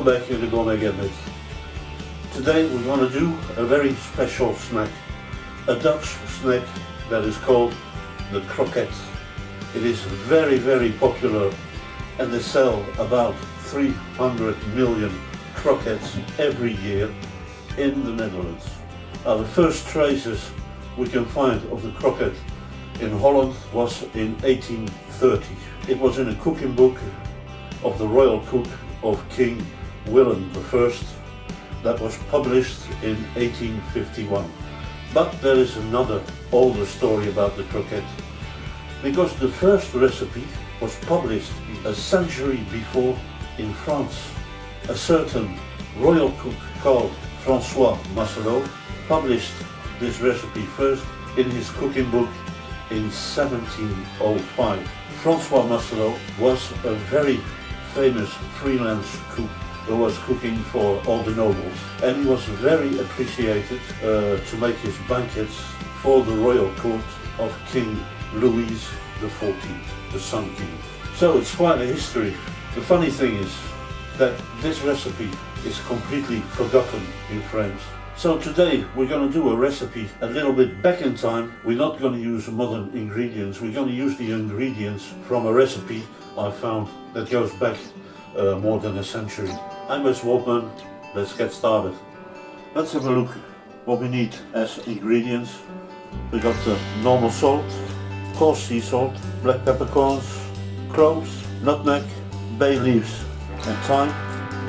Welcome back to the Gourmet Gambit. Today we're going to do a very special snack, a Dutch snack that is called the Kroket. It is very popular and they sell about 300 million croquettes every year in the Netherlands. The first traces we can find of the croquette in Holland was in 1830. It was in a cooking book of the royal cook of King Willem I that was published in 1851. But there is another older story about the croquette, because the first recipe was published a century before in France. A certain royal cook called François Masselot published this recipe first in his cooking book in 1705. François Masselot was a very famous freelance cook who was cooking for all the nobles, and he was very appreciated to make his banquets for the royal court of King Louis XIV, the Sun King. So it's quite a history. The funny thing is that this recipe is completely forgotten in France. So today we're going to do a recipe a little bit back in time. We're not going to use modern ingredients. We're going to use the ingredients from a recipe I found that goes back more than a century. I'm Wes Wolfman. Let's get started. Let's have a look what we need as ingredients. We got the normal salt, coarse sea salt, black peppercorns, cloves, nutmeg, bay leaves and thyme,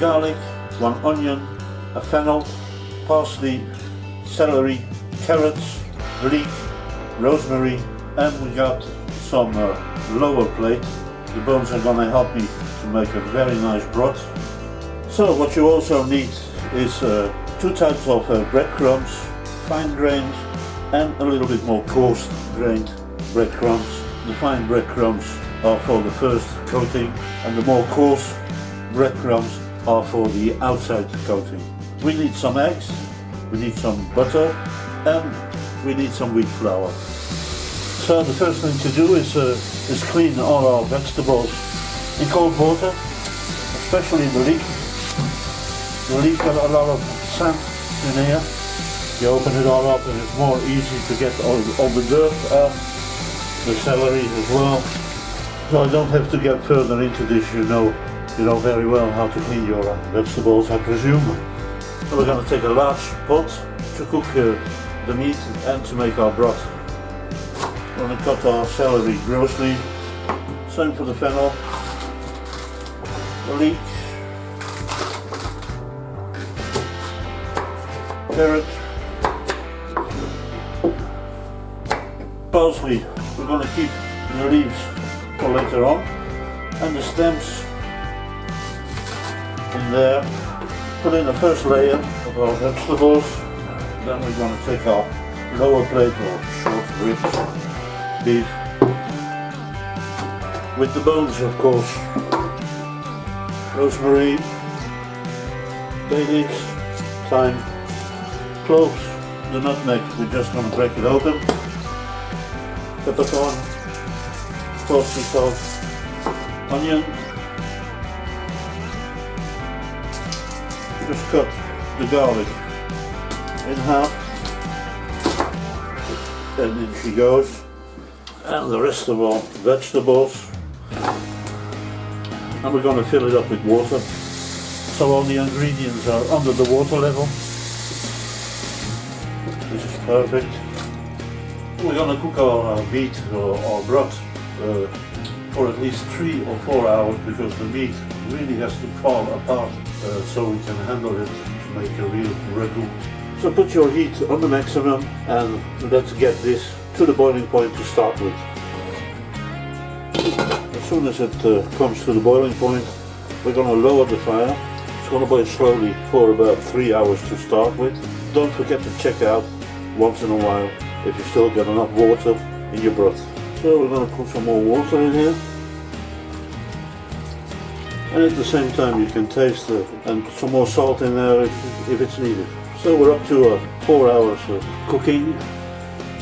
garlic, 1 onion, a fennel, parsley, celery, carrots, leek, rosemary, and we got some lower plate. The bones are going to help me to make a very nice broth. So what you also need is 2 types of breadcrumbs, fine grained and a little bit more coarse grained breadcrumbs. The fine breadcrumbs are for the first coating and the more coarse breadcrumbs are for the outside coating. We need some eggs, we need some butter, and we need some wheat flour. So the first thing to do is clean all our vegetables in cold water, especially the leek. The leek got a lot of sand in here. You open it all up and it's more easy to get all the dirt out. The celery as well. So I don't have to get further into this, you know very well how to clean your vegetables, I presume. So we're going to take a large pot to cook the meat and to make our broth. We're going to cut our celery grossly. Same for the fennel, the leek, carrot, parsley. We're going to keep the leaves for later on, and the stems in there. Put in the first layer of our vegetables. Then we're going to take our lower plate or short ribs beef with the bones, of course. Rosemary, bay leaves, thyme, cloves, the nutmeg. We're just going to break it open. Peppercorn, coarse sea salt, onion. Just cut the garlic in half, and in she goes, and the rest of our vegetables, and we're going to fill it up with water so all the ingredients are under the water level. This is perfect. We're going to cook our meat or our broth for at least 3 or 4 hours, because the meat really has to fall apart so we can handle it to make a real ragu. So put your heat on the maximum and let's get this to the boiling point to start with. As soon as it comes to the boiling point, we're going to lower the fire. It's going to boil slowly for about 3 hours to start with. Don't forget to check out once in a while if you still get enough water in your broth. So we're going to put some more water in here. And at the same time you can taste it, and some more salt in there if it's needed. So we're up to 4 hours of cooking.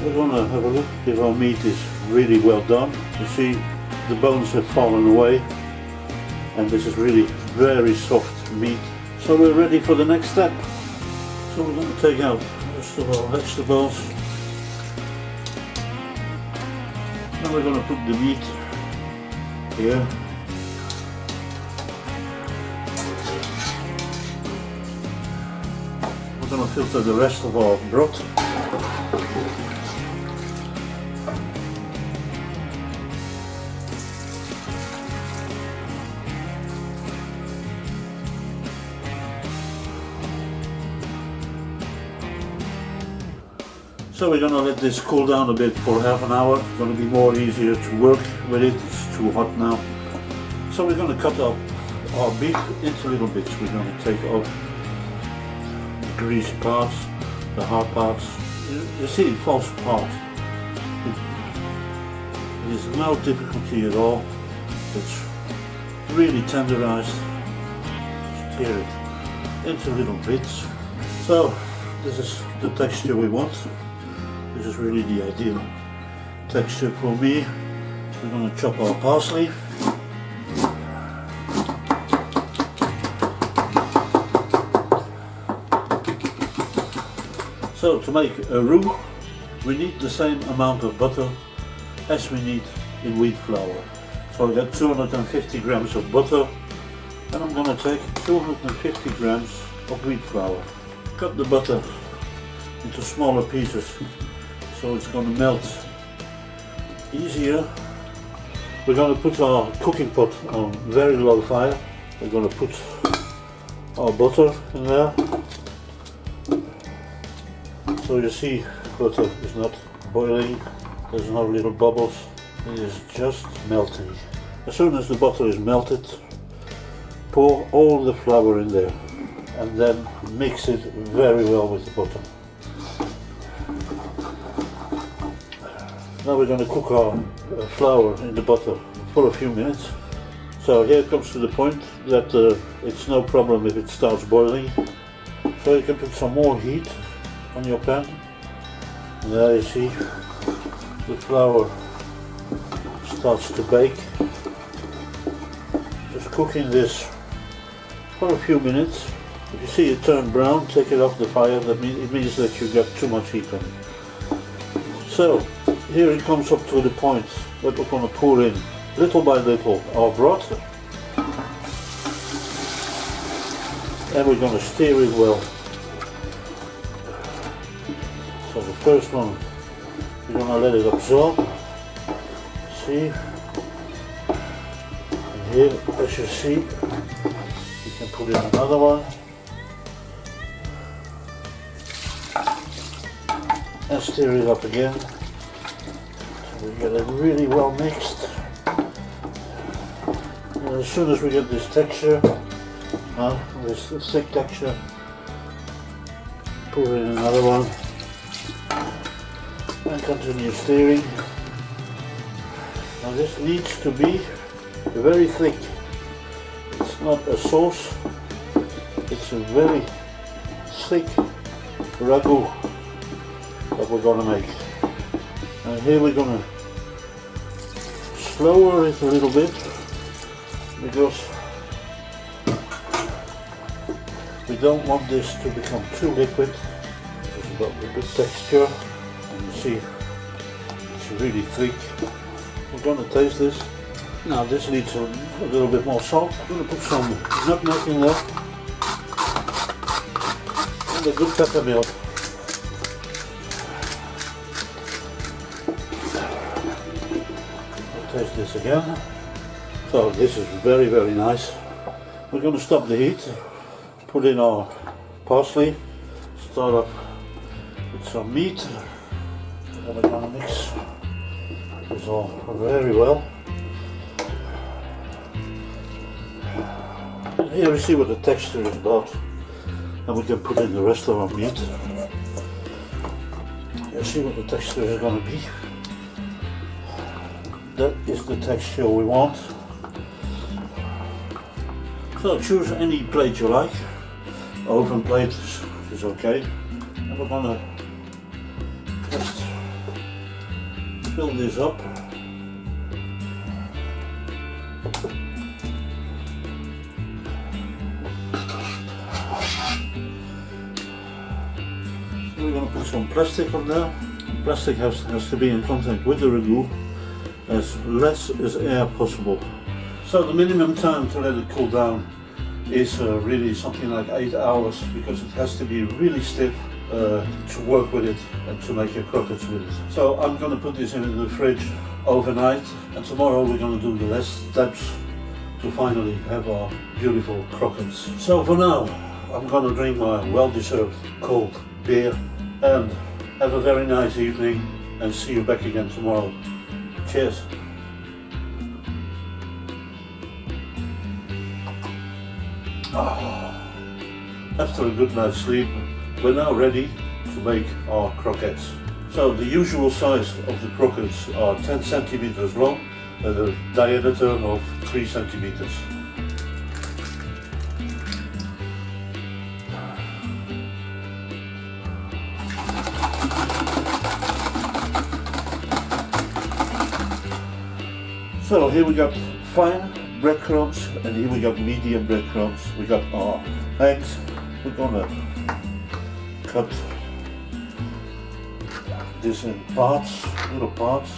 We're going to have a look if our meat is really well done. You see the bones have fallen away and this is really very soft meat. So we're ready for the next step. So we're going to take out just our vegetables. Now we're going to put the meat here. We're going to filter the rest of our broth. So we're going to let this cool down a bit for half an hour. It's going to be more easier to work with it. It's too hot now. So we're going to cut up our beef into little bits. We're going to take off the greasy parts, the hard parts. You see, it falls apart. It is no difficulty at all. It's really tenderized. Just tear it into little bits. So this is the texture we want. This is really the ideal texture for me. We're going to chop our parsley. So to make a roux, we need the same amount of butter as we need in wheat flour. So I got 250 grams of butter, and I'm going to take 250 grams of wheat flour. Cut the butter into smaller pieces, so it's going to melt easier. We're going to put our cooking pot on very low fire. We're going to put our butter in there. So you see, butter is not boiling, there's no little bubbles, it is just melting. As soon as the butter is melted, pour all the flour in there and then mix it very well with the butter. Now we're going to cook our flour in the butter for a few minutes. So here it comes to the point that it's no problem if it starts boiling. So you can put some more heat on your pan. And there you see the flour starts to bake. Just cooking this for a few minutes. If you see it turn brown, take it off the fire. It means that you got too much heat on it. So here it comes up to the point that we're going to pour in little by little our broth, and we're going to stir it well. So the first one, we're going to let it absorb. See, and here, as you see, you can put in another one and stir it up again. We get it really well mixed. And as soon as we get this texture, this thick texture, pour in another one and continue stirring. Now this needs to be very thick. It's not a sauce, it's a very thick ragu that we're going to make. And here we're going to lower it a little bit because we don't want this to become too liquid. It's got a good texture, and you see it's really thick. We're going to taste this. Now this needs a little bit more salt. I'm going to put some nutmeg in there and a good pepper milk. Taste this again. So this is very, very nice. We're going to stop the heat, put in our parsley, start up with some meat, and we're going to mix this all very well. And here we see what the texture is about, and we can put in the rest of our meat. You see what the texture is going to be. That is the texture we want. So choose any plate you like. Oven plate is okay. And we're going to just fill this up. we're going to put some plastic on there. Plastic has to be in contact with the ragu as less as air possible. So the minimum time to let it cool down is really something like 8 hours, because it has to be really stiff to work with it and to make your croquettes with it. So I'm going to put this in the fridge overnight, and tomorrow we're going to do the last steps to finally have our beautiful croquettes. So for now, I'm going to drink my well-deserved cold beer and have a very nice evening, and see you back again tomorrow. Cheers. After a good night's sleep, we're now ready to make our croquettes. So the usual size of the croquettes are 10 centimeters long and a diameter of 3 centimeters. So here we got fine breadcrumbs, and here we got medium breadcrumbs. We got our eggs. We're gonna cut this in parts, little parts.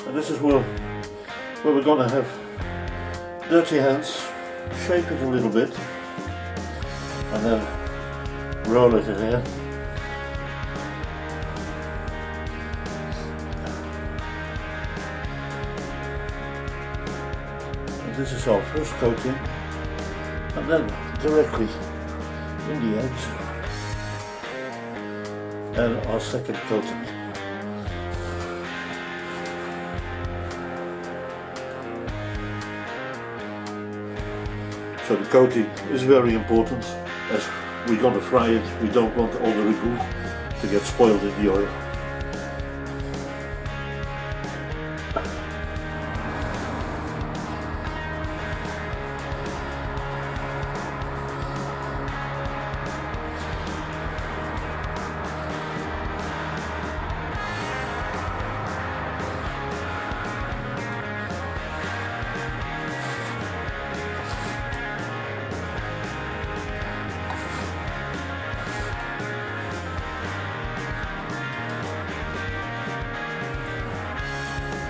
And this is where we're gonna have dirty hands, shape it a little bit, and then roll it in here. And this is our first coating, and then directly in the edge, and our second coating. So the coating is very important, as we're going to fry it. We don't want all the ragu to get spoiled in the oil.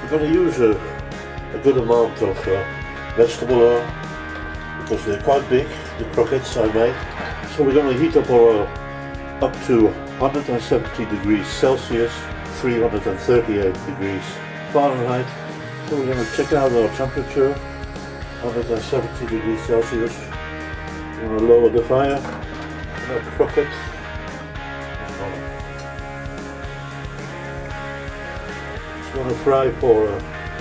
We're going to use a good amount of vegetable oil, because they're quite big, the croquettes I made. So we're going to heat up our oil up to 170 degrees Celsius, 338 degrees Fahrenheit. So we're going to check out our temperature, 170 degrees Celsius. We're going to lower the fire on our croquette. Going to fry for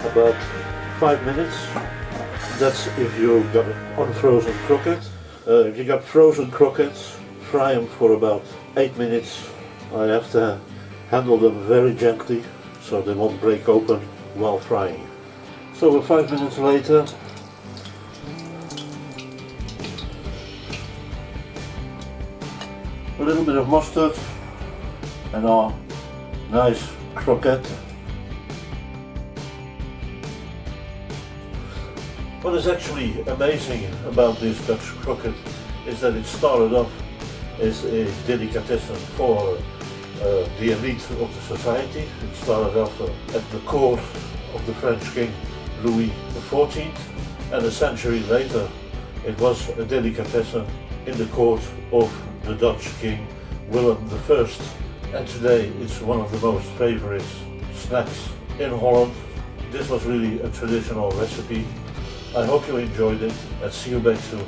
about 5 minutes. That's if you got an unfrozen croquette. If you got frozen croquettes, fry them for about 8 minutes. I have to handle them very gently so they won't break open while frying. So 5 minutes later, a little bit of mustard and our nice croquette. What is actually amazing about this Dutch croquette is that it started off as a delicatessen for the elite of the society. It started off at the court of the French King Louis XIV, and a century later it was a delicatessen in the court of the Dutch King Willem I, and today it's one of the most favorite snacks in Holland. This was really a traditional recipe. I hope you enjoyed it, and see you back soon.